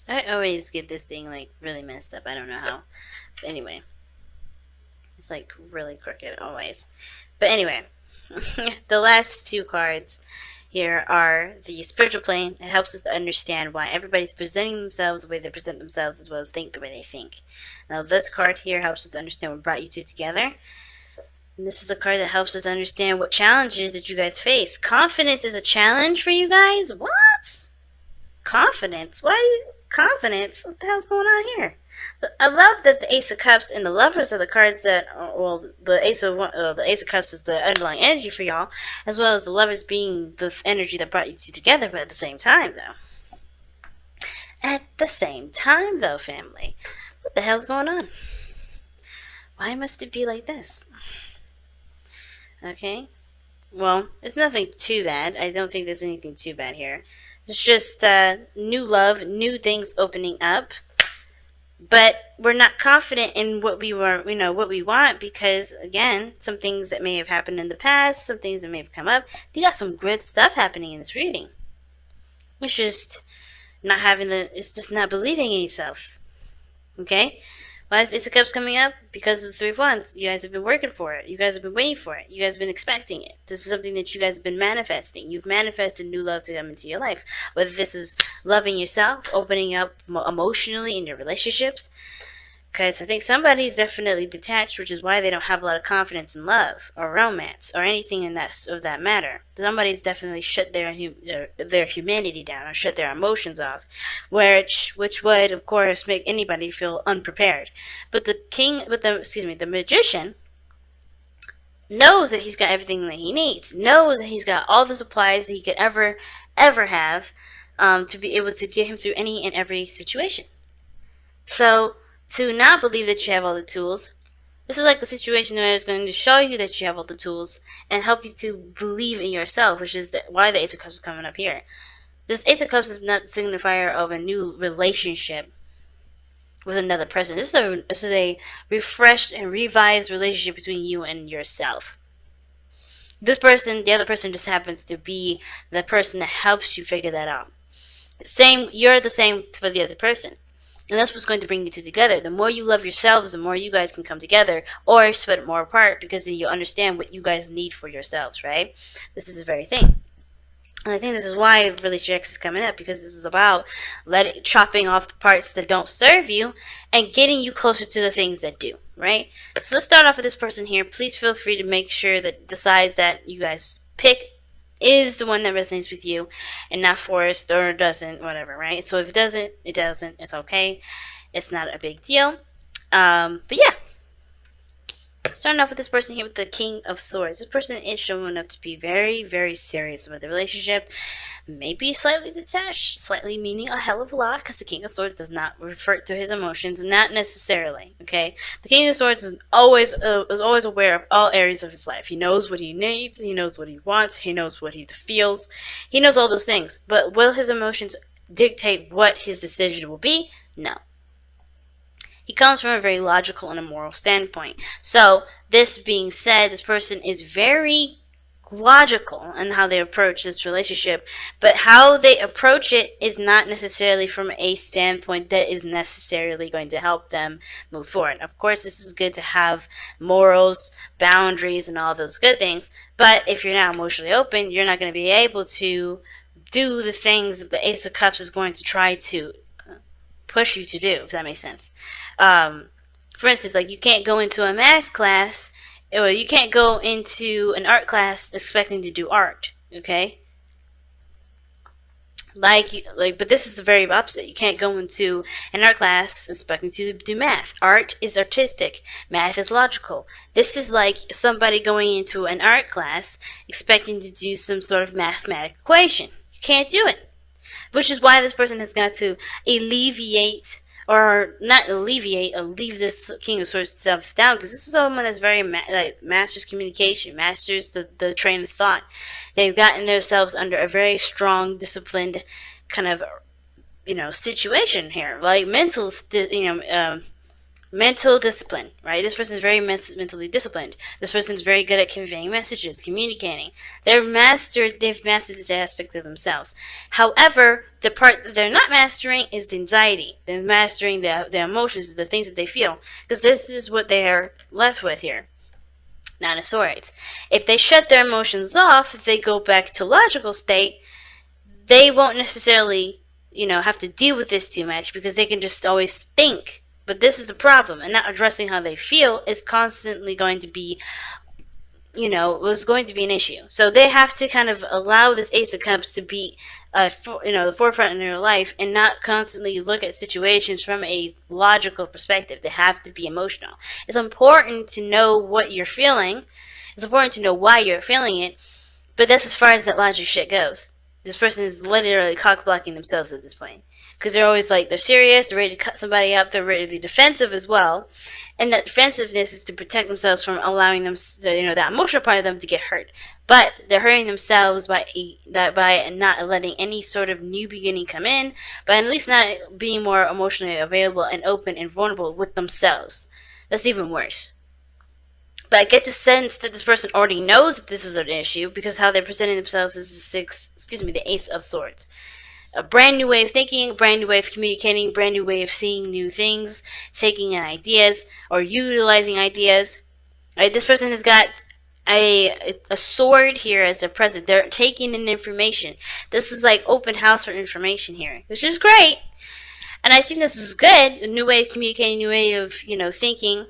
I always get this thing like really messed up. I don't know how. But anyway, it's like really crooked always. But anyway, the last two cards here are the spiritual plane. It helps us to understand why everybody's presenting themselves the way they present themselves as well as think the way they think. Now, this card here helps us to understand what brought you two together. And this is the card that helps us to understand what challenges that you guys face. Confidence is a challenge for you guys? What? Confidence? Why confidence? What the hell's going on here? I love that the Ace of Cups and the Lovers are the cards that, well, the Ace of Cups is the underlying energy for y'all, as well as the Lovers being the energy that brought you two together. But at the same time, family, what the hell's going on? Why must it be like this? Okay, well, it's nothing too bad. I don't think there's anything too bad here. It's just new love, new things opening up. But we're not confident in what what we want, because again, some things that may have happened in the past, some things that may have come up. You got some good stuff happening in this reading. It's just it's just not believing in yourself. Okay? Why is Ace of Cups coming up? Because of the Three of Wands. You guys have been working for it. You guys have been waiting for it. You guys have been expecting it. This is something that you guys have been manifesting. You've manifested new love to come into your life. Whether this is loving yourself, opening up emotionally in your relationships. Because I think somebody's definitely detached, which is why they don't have a lot of confidence in love or romance or anything in that matter. Somebody's definitely shut their humanity down or shut their emotions off, which would of course make anybody feel unprepared. But the magician knows that he's got everything that he needs. Knows that he's got all the supplies that he could ever have to be able to get him through any and every situation. So, to not believe that you have all the tools, this is like a situation where it's going to show you that you have all the tools and help you to believe in yourself, which is why the Ace of Cups is coming up here. This Ace of Cups is not the signifier of a new relationship with another person. This is a refreshed and revised relationship between you and yourself. The other person just happens to be the person that helps you figure that out. You're the same for the other person. And that's what's going to bring you two together. The more you love yourselves, the more you guys can come together, or split more apart, because then you'll understand what you guys need for yourselves, right? This is the very thing. And I think this is why Relationship X is coming up, because this is about chopping off the parts that don't serve you and getting you closer to the things that do, right? So let's start off with this person here. Please feel free to make sure that the size that you guys pick is the one that resonates with you and not forced or doesn't, whatever, right? So if it doesn't, it doesn't. It's okay. It's not a big deal. But yeah. Starting off with this person here with the King of Swords. This person is showing up to be very, very serious about the relationship. Maybe slightly detached, slightly meaning a hell of a lot, because the King of Swords does not refer to his emotions, not necessarily, okay? The King of Swords is always aware of all areas of his life. He knows what he needs, he knows what he wants, he knows what he feels, he knows all those things. But will his emotions dictate what his decision will be? No. He comes from a very logical and a moral standpoint. So, this being said, this person is very logical in how they approach this relationship, but how they approach it is not necessarily from a standpoint that is necessarily going to help them move forward. Of course, this is good to have morals, boundaries, and all those good things, but if you're not emotionally open, you're not going to be able to do the things that the Ace of Cups is going to try to push you to do, if that makes sense. For instance, like, you can't go into a math class, or you can't go into an art class expecting to do art, okay? But this is the very opposite. You can't go into an art class expecting to do math. Art is artistic. Math is logical. This is like somebody going into an art class expecting to do some sort of mathematical equation. You can't do it. Which is why this person has got to leave this King of Swords stuff down, because this is someone that's very masters communication, masters the train of thought. They've gotten themselves under a very strong, disciplined kind of situation here, like mental mental discipline, right? This person is very mentally disciplined. This person is very good at conveying messages, communicating. They've mastered this aspect of themselves. However, the part that they're not mastering is the anxiety. They're mastering the emotions, the things that they feel, because this is what they are left with here. Nine of Swords. If they shut their emotions off, if they go back to logical state, they won't necessarily, have to deal with this too much because they can just always think. But this is the problem, and not addressing how they feel is constantly going to be, was going to be an issue. So they have to kind of allow this Ace of Cups to be, the forefront in their life, and not constantly look at situations from a logical perspective. They have to be emotional. It's important to know what you're feeling. It's important to know why you're feeling it, but that's as far as that logic shit goes. This person is literally cock-blocking themselves at this point. Because they're always like, they're serious, they're ready to cut somebody up, they're ready to be defensive as well. And that defensiveness is to protect themselves from allowing them, that emotional part of them to get hurt. But they're hurting themselves by not letting any sort of new beginning come in, but at least not being more emotionally available and open and vulnerable with themselves. That's even worse. But I get the sense that this person already knows that this is an issue because how they're presenting themselves is the Ace of Swords. A brand new way of thinking, a brand new way of communicating, a brand new way of seeing new things, taking in ideas or utilizing ideas. Right? This person has got a sword here as their present. They're taking in information. This is like open house for information here, which is great. And I think this is good. A new way of communicating, a new way of, thinking.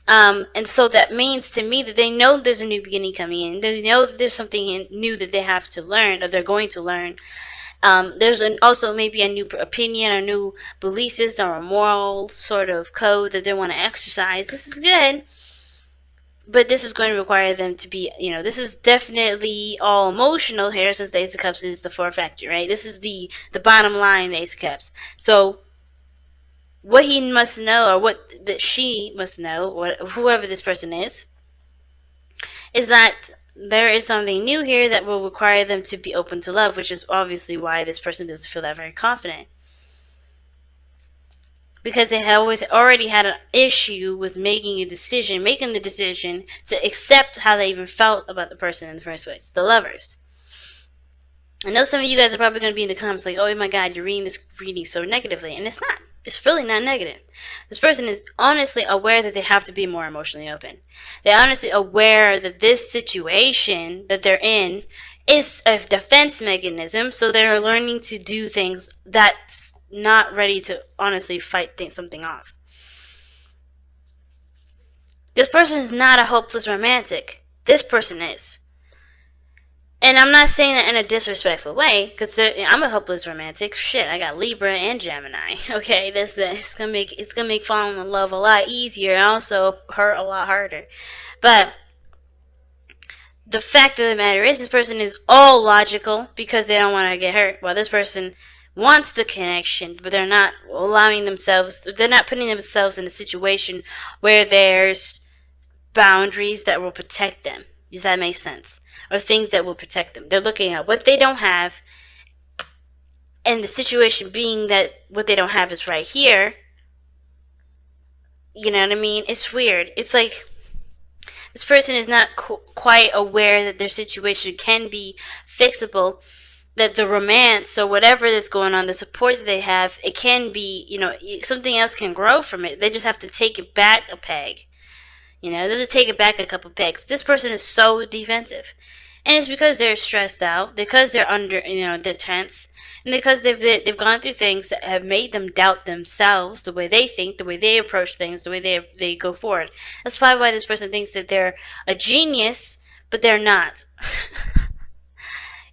And so that means to me that they know there's a new beginning coming in. They know that there's something new that they have to learn, or they're going to learn. There's also maybe a new opinion, a new belief system, or a moral sort of code that they want to exercise. This is good. But this is going to require them to be, this is definitely all emotional here, since the Ace of Cups is the four factor, right? This is the bottom line, the Ace of Cups. So what he must know, or what that she must know, whoever this person is that there is something new here that will require them to be open to love, which is obviously why this person doesn't feel that very confident. Because they have already had an issue with making the decision to accept how they even felt about the person in the first place, the lovers. I know some of you guys are probably going to be in the comments like, oh my god, you're reading this reading so negatively, and it's not. It's really not negative. This person is honestly aware that they have to be more emotionally open. They're honestly aware that this situation that they're in is a defense mechanism, so they're learning to do things that's not ready to honestly fight something off. This person is not a hopeless romantic. This person is. And I'm not saying that in a disrespectful way, because I'm a hopeless romantic. Shit, I got Libra and Gemini. Okay, it's gonna make falling in love a lot easier, and also hurt a lot harder. But the fact of the matter is, this person is all logical because they don't want to get hurt. While this person wants the connection, but they're not allowing themselves. They're not putting themselves in a situation where there's boundaries that will protect them. Does that make sense? Or things that will protect them. They're looking at what they don't have, and the situation being that what they don't have is right here. You know what I mean? It's weird. It's like this person is not quite aware that their situation can be fixable, that the romance or whatever that's going on, the support that they have, it can be, something else can grow from it. They just have to take it back a peg. They just take it back a couple pegs. This person is so defensive. And it's because they're stressed out, because they're under, they're tense, and because they've gone through things that have made them doubt themselves, the way they think, the way they approach things, the way they go forward. That's probably why this person thinks that they're a genius, but they're not.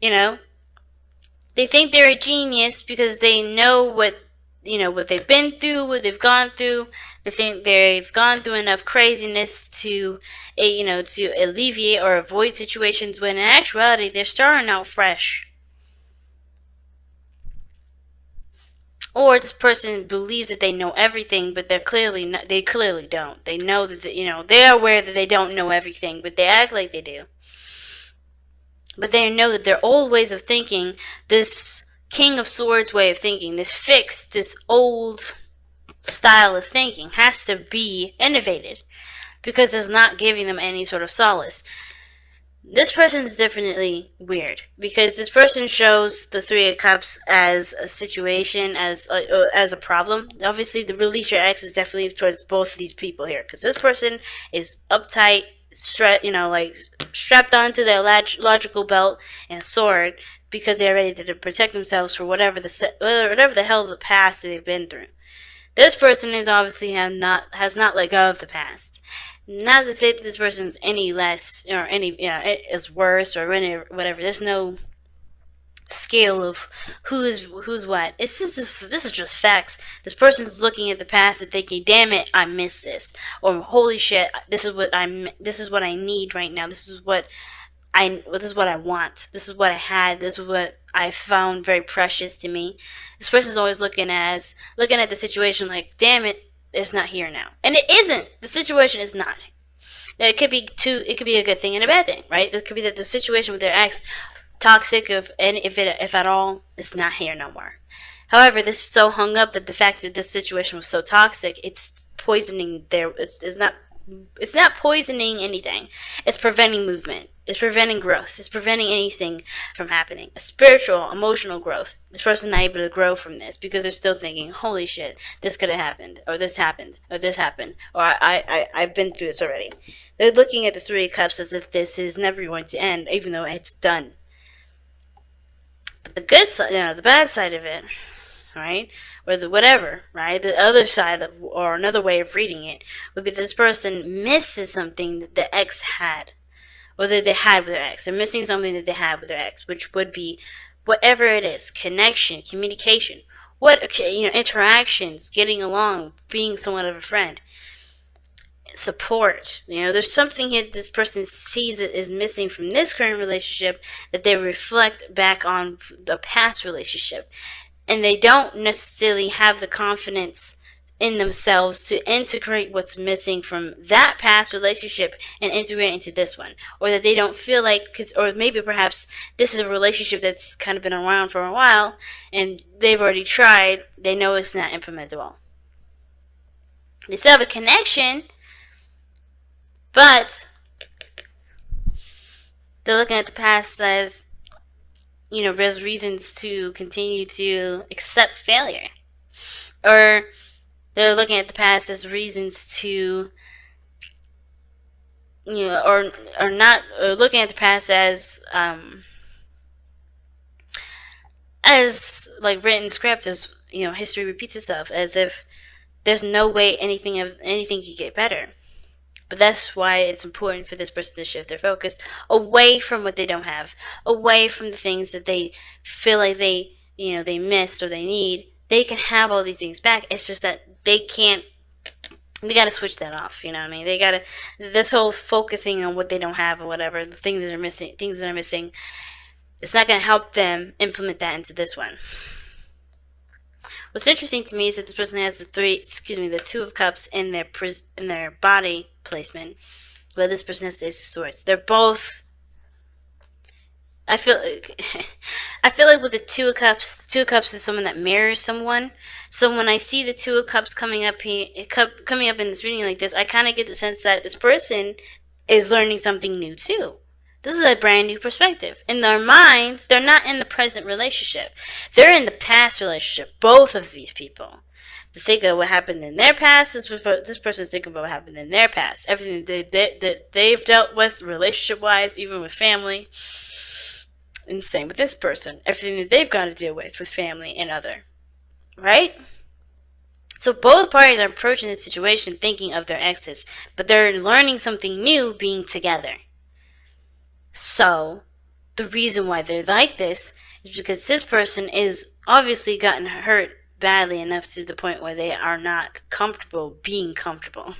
They think they're a genius because they know what they've been through, what they've gone through. They think they've gone through enough craziness to alleviate or avoid situations, when in actuality they're starting out fresh. Or this person believes that they know everything, but they clearly don't. They know that they're aware that they don't know everything, but they act like they do. But they know that their old ways of thinking, this King of Swords way of thinking, this fixed, this old style of thinking has to be innovated because it's not giving them any sort of solace. This person is definitely weird because this person shows the Three of Cups as a situation, as a problem. Obviously, the release your ex is definitely towards both of these people here because this person is uptight, like strapped onto their logical belt and sword because they're ready to protect themselves for whatever the hell of the past that they've been through. This person is obviously has not let go of the past. Not to say that this person's any less or any is worse or any whatever. There's no scale of who's what. It's just this is just facts. This person's looking at the past and thinking, "Damn it, I missed this," or "Holy shit, this is what I need right now. This is what I want. This is what I had. This is what I found very precious to me." This person's always looking at the situation like, "Damn it, it's not here now," and it isn't. The situation is not. Now, it could be a good thing and a bad thing, right? It could be that the situation with their ex, toxic, if at all, is not here no more. However, this is so hung up that the fact that this situation was so toxic, it's poisoning it's not poisoning anything. It's preventing movement. It's preventing growth. It's preventing anything from happening. A spiritual, emotional growth. This person's not able to grow from this because they're still thinking, "Holy shit, this could have happened, or this happened, or this happened, or I've been through this already." They're looking at the Three of Cups as if this is never going to end, even though it's done. But the good side, the bad side of it, right? Or the whatever, right? The other side or another way of reading it would be this person misses something that the ex had, or that they had with their ex. They're missing something that they had with their ex, which would be whatever it is: connection, communication, interactions, getting along, being somewhat of a friend, support. There's something here that this person sees that is missing from this current relationship that they reflect back on the past relationship. And they don't necessarily have the confidence in themselves to integrate what's missing from that past relationship and integrate into this one. Or that they don't feel like, or maybe perhaps this is a relationship that's kind of been around for a while and they've already tried, they know it's not implementable. They still have a connection, but they're looking at the past as, there's reasons to continue to accept failure. Or they're looking at the past as reasons to, or not, or looking at the past as like written script, as, history repeats itself, as if there's no way anything could get better. But that's why it's important for this person to shift their focus away from what they don't have, away from the things that they feel like they missed or they need. They can have all these things back. It's just that they can't. They gotta switch that off. You know what I mean? They gotta. This whole focusing on what they don't have or whatever, the things that are missing. It's not gonna help them implement that into this one. What's interesting to me is that this person has the Two of Cups in their body placement, but this person has the Ace of Swords. They're both. I feel like with the Two of Cups is someone that mirrors someone. So when I see the Two of Cups coming up in this reading like this, I kind of get the sense that this person is learning something new too. This is a brand new perspective. In their minds, they're not in the present relationship. They're in the past relationship. Both of these people. To think of what happened in their past, this person's thinking about what happened in their past. Everything that they've dealt with relationship-wise, even with family. And same with this person. Everything that they've got to deal with family and other. Right? So both parties are approaching this situation thinking of their exes. But they're learning something new being together. So, the reason why they're like this is because this person is obviously gotten hurt badly enough to the point where they are not comfortable being comfortable.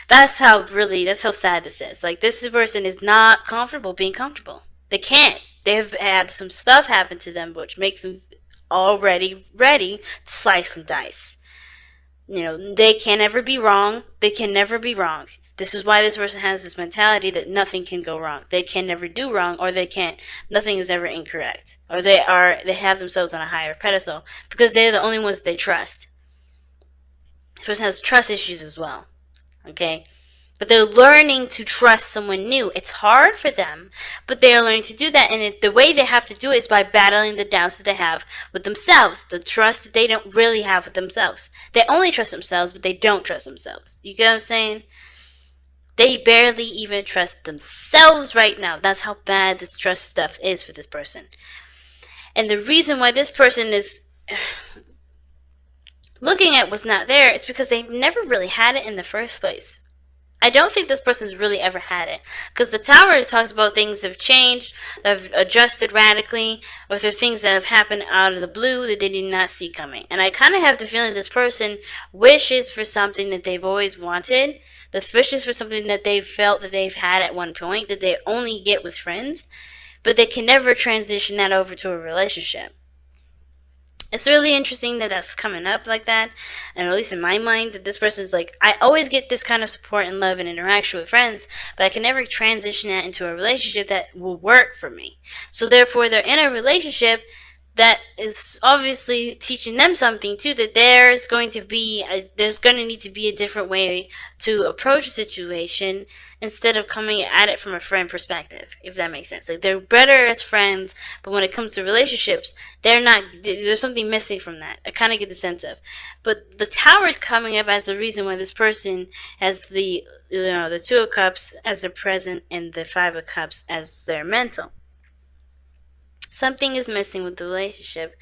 That's how sad this is. Like, this person is not comfortable being comfortable. They can't. They've had some stuff happen to them which makes them already ready to slice and dice. They can never be wrong. They can never be wrong. This is why this person has this mentality that nothing can go wrong. They can never do wrong, or nothing is ever incorrect. Or they have themselves on a higher pedestal because they're the only ones they trust. This person has trust issues as well. Okay? But they're learning to trust someone new. It's hard for them, but they are learning to do that. And the way they have to do it is by battling the doubts that they have with themselves, the trust that they don't really have with themselves. They only trust themselves, but they don't trust themselves. You get what I'm saying? They barely even trust themselves right now. That's how bad this trust stuff is for this person. And the reason why this person is looking at what's not there is because they've never really had it in the first place. I don't think this person's really ever had it. Because the Tower talks about things that have changed, that have adjusted radically, or there are things that have happened out of the blue that they did not see coming. And I kind of have the feeling this person wishes for something that they've always wanted, that wishes for something that they've felt that they've had at one point, that they only get with friends, but they can never transition that over to a relationship. It's really interesting that that's coming up like that, and at least in my mind, that this person's like, I always get this kind of support and love and interaction with friends, but I can never transition that into a relationship that will work for me. So therefore, they're in a relationship that is obviously teaching them something too, that there's going to need to be a different way to approach a situation instead of coming at it from a friend perspective, if that makes sense. Like, they're better as friends, but when it comes to relationships, there's something missing from that. I kind of get the sense of. But the Tower is coming up as the reason why this person has the Two of Cups as their present and the Five of Cups as their mental. Something is missing with the relationship,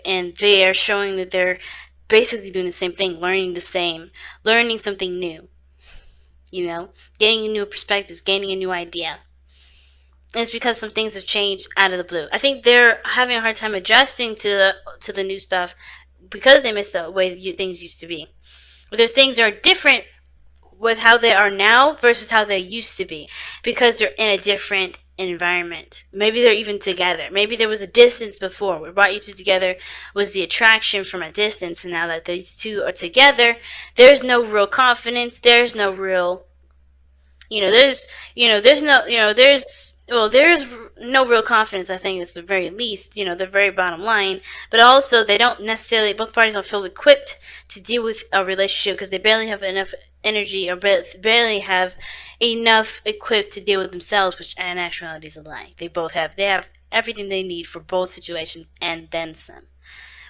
and they are showing that they're basically doing the same thing, learning something new, gaining new perspectives, gaining a new idea. And it's because some things have changed out of the blue. I think they're having a hard time adjusting to the new stuff because they miss the way things used to be. But there's things that are different with how they are now versus how they used to be, because they're in a different environment. Maybe they're even together. Maybe there was a distance before. What brought you two together was the attraction from a distance, and now that these two are together, there's no real confidence. There's no real, there's no real confidence. I think it's the very least, the very bottom line. But also, both parties don't feel equipped to deal with a relationship because they barely have enough energy, or barely have enough equipped to deal with themselves, which in actuality is a lie. They have everything they need for both situations and then some.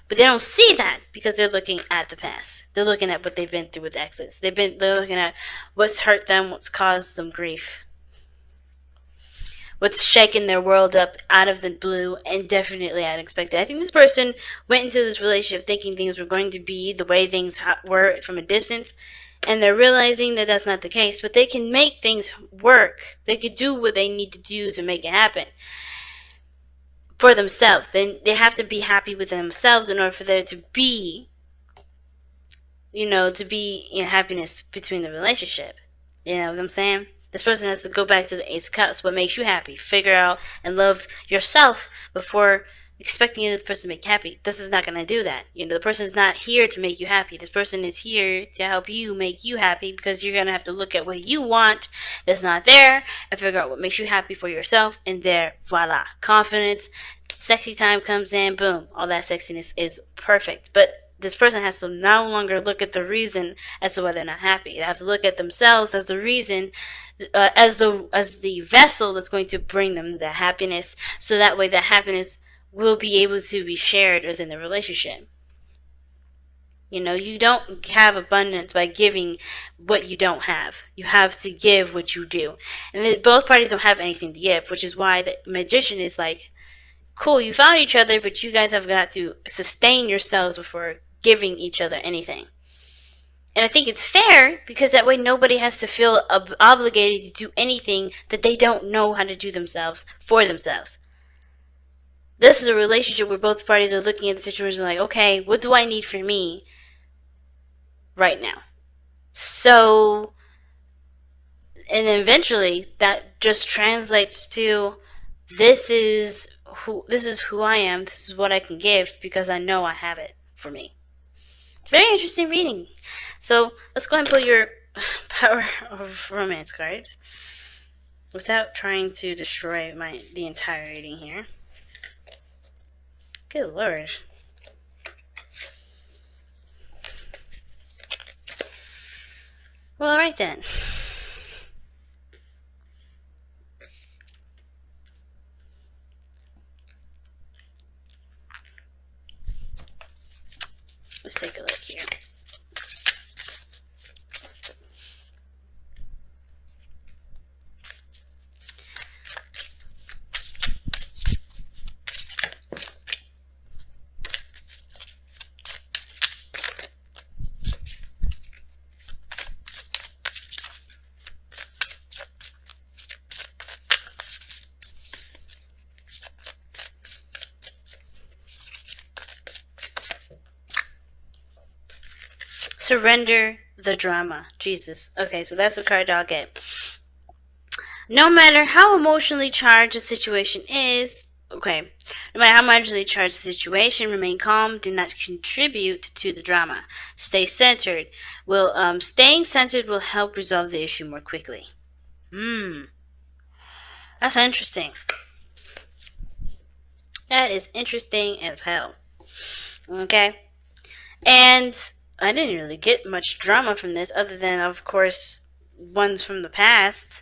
But they don't see that because they're looking at the past. They're looking at what they've been through with exes. They're looking at what's hurt them, what's caused them grief, what's shaken their world up out of the blue and definitely unexpected. I think this person went into this relationship thinking things were going to be the way things were from a distance, and they're realizing that that's not the case. But they can make things work. They could do what they need to do to make it happen for themselves. Then they have to be happy with themselves in order for there to be, happiness between the relationship. You know what I'm saying? This person has to go back to the Ace of Cups. What makes you happy? Figure out and love yourself before expecting the other person to make you happy. This is not going to do that. The person is not here to make you happy. This person is here to help you make you happy, because you're going to have to look at what you want that's not there and figure out what makes you happy for yourself. And there, voila, confidence, sexy time comes in, boom, all that sexiness is perfect. But this person has to no longer look at the reason as to why they're not happy. They have to look at themselves as the reason, as the vessel that's going to bring them the happiness, so that way that happiness will be able to be shared within the relationship. You don't have abundance by giving what you don't have. You have to give what you do. And both parties don't have anything to give, which is why the magician is like, cool, you found each other, but you guys have got to sustain yourselves before giving each other anything. And I think it's fair, because that way nobody has to feel obligated to do anything that they don't know how to do themselves for themselves. This is a relationship where both parties are looking at the situation like, okay, what do I need for me right now? So, and eventually that just translates to, this is who I am, this is what I can give, because I know I have it for me. Very interesting reading. So let's go ahead and pull your Power of Romance cards without trying to destroy the entire reading here. Good Lord. Well, all right then. Let's take a look here. Surrender the drama. Jesus. Okay, so that's the card I'll get. No matter how emotionally charged a situation is, okay, no matter how emotionally charged the situation, remain calm. Do not contribute to the drama. Stay centered. Staying centered will help resolve the issue more quickly. That's interesting. That is interesting as hell. Okay, and I didn't really get much drama from this, other than, of course, ones from the past.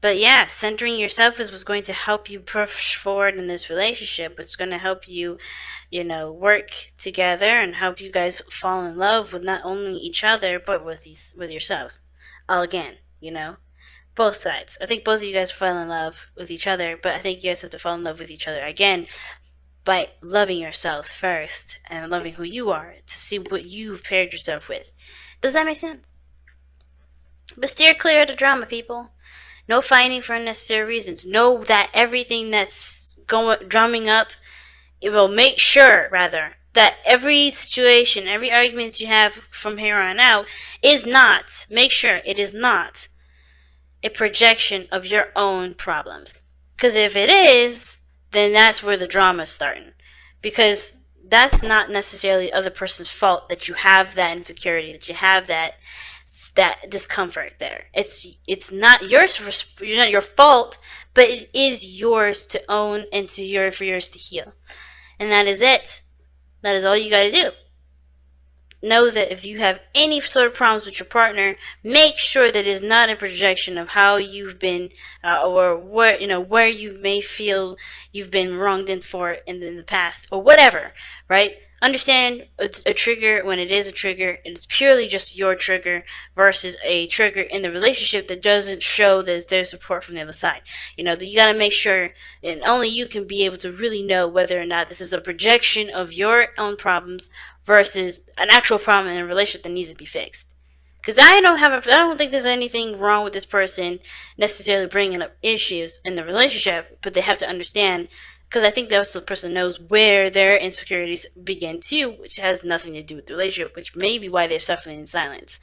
But yeah, centering yourself is what's going to help you push forward in this relationship. It's going to help you, work together and help you guys fall in love with not only each other but with yourselves. All again, both sides. I think both of you guys fall in love with each other, but I think you guys have to fall in love with each other again by loving yourselves first and loving who you are to see what you've paired yourself with. Does that make sense? But steer clear of the drama, people. No fighting for unnecessary reasons. Know that everything that's drumming up, it will make sure, rather, that every situation, every argument you have from here on out make sure it is not a projection of your own problems. Because if it is, then that's where the drama's starting. Because that's not necessarily the other person's fault that you have that insecurity, that you have that discomfort there. It's not not your fault, but it is yours to own and for yours to heal. And that is it. That is all you got to do. Know that if you have any sort of problems with your partner, make sure that it is not a projection of how you've been, or where you may feel you've been wronged in the past, or whatever. Right? Understand a trigger when it is a trigger, and it's purely just your trigger versus a trigger in the relationship that doesn't show that there's support from the other side. You got to make sure, and only you can be able to really know whether or not this is a projection of your own problems versus an actual problem in a relationship that needs to be fixed. Because I don't think there's anything wrong with this person necessarily bringing up issues in the relationship, but they have to understand. Because I think that the person knows where their insecurities begin too, which has nothing to do with the relationship, which may be why they're suffering in silence.